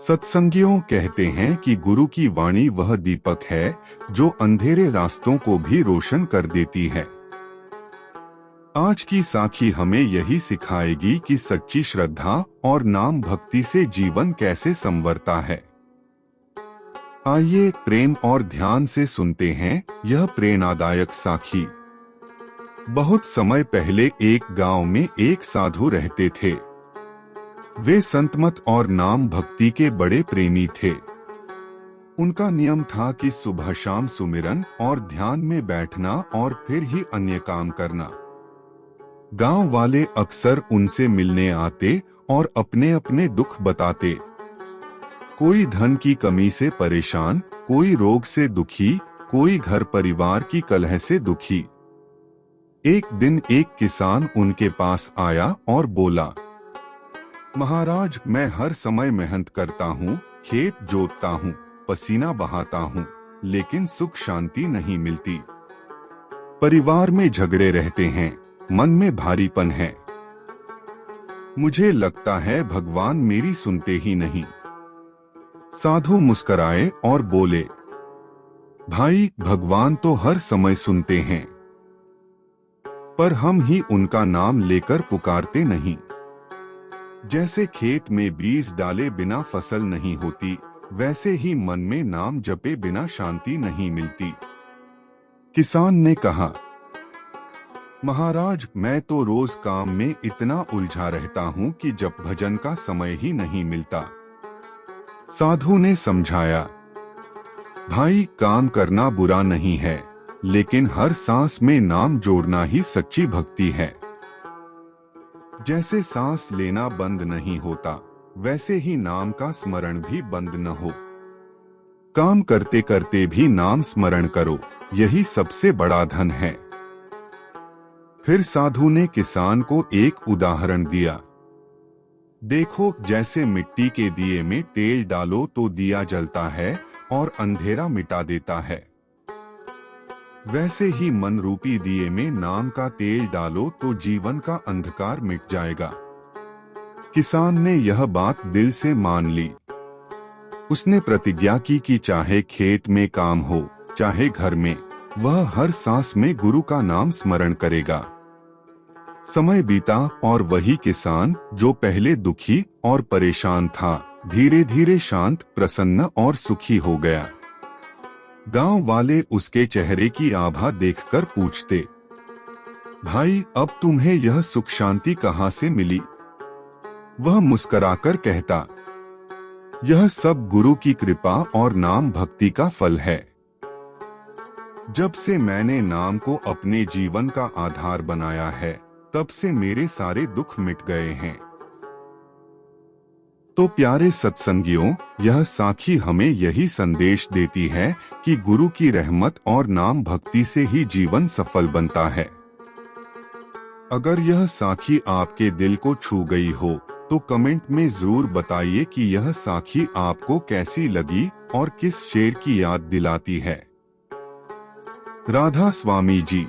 सत्संगियों कहते हैं कि गुरु की वाणी वह दीपक है जो अंधेरे रास्तों को भी रोशन कर देती है। आज की साखी हमें यही सिखाएगी कि सच्ची श्रद्धा और नाम भक्ति से जीवन कैसे संवरता है। आइए प्रेम और ध्यान से सुनते हैं यह प्रेरणादायक साखी। बहुत समय पहले एक गांव में एक साधु रहते थे। वे संतमत और नाम भक्ति के बड़े प्रेमी थे। उनका नियम था कि सुबह शाम सुमिरन और ध्यान में बैठना और फिर ही अन्य काम करना। गांव वाले अक्सर उनसे मिलने आते और अपने अपने दुख बताते। कोई धन की कमी से परेशान, कोई रोग से दुखी, कोई घर परिवार की कलह से दुखी। एक दिन एक किसान उनके पास आया और बोला, महाराज, मैं हर समय मेहनत करता हूँ, खेत जोतता हूँ, पसीना बहाता हूँ, लेकिन सुख शांति नहीं मिलती। परिवार में झगड़े रहते हैं, मन में भारीपन है। मुझे लगता है भगवान मेरी सुनते ही नहीं। साधु मुस्कराए और बोले, भाई, भगवान तो हर समय सुनते हैं, पर हम ही उनका नाम लेकर पुकारते नहीं। जैसे खेत में बीज डाले बिना फसल नहीं होती, वैसे ही मन में नाम जपे बिना शांति नहीं मिलती। किसान ने कहा, महाराज, मैं तो रोज काम में इतना उलझा रहता हूँ कि जप भजन का समय ही नहीं मिलता। साधु ने समझाया, भाई, काम करना बुरा नहीं है, लेकिन हर सांस में नाम जोड़ना ही सच्ची भक्ति है। जैसे सांस लेना बंद नहीं होता, वैसे ही नाम का स्मरण भी बंद न हो। काम करते करते भी नाम स्मरण करो, यही सबसे बड़ा धन है। फिर साधु ने किसान को एक उदाहरण दिया। देखो, जैसे मिट्टी के दिए में तेल डालो तो दिया जलता है और अंधेरा मिटा देता है, वैसे ही मन रूपी दिए में नाम का तेल डालो तो जीवन का अंधकार मिट जाएगा। किसान ने यह बात दिल से मान ली। उसने प्रतिज्ञा की कि चाहे खेत में काम हो, चाहे घर में, वह हर सांस में गुरु का नाम स्मरण करेगा। समय बीता और वही किसान, जो पहले दुखी और परेशान था, धीरे धीरे शांत, प्रसन्न और सुखी हो गया। गांव वाले उसके चेहरे की आभा देखकर पूछते, भाई, अब तुम्हें यह सुख शांति कहाँ से मिली? वह मुस्कुराकर कहता, यह सब गुरु की कृपा और नाम भक्ति का फल है। जब से मैंने नाम को अपने जीवन का आधार बनाया है, तब से मेरे सारे दुख मिट गए हैं। तो प्यारे सत्संगियों, यह साखी हमें यही संदेश देती है कि गुरु की रहमत और नाम भक्ति से ही जीवन सफल बनता है। अगर यह साखी आपके दिल को छू गई हो, तो कमेंट में जरूर बताइए कि यह साखी आपको कैसी लगी और किस शेर की याद दिलाती है। राधा स्वामी जी।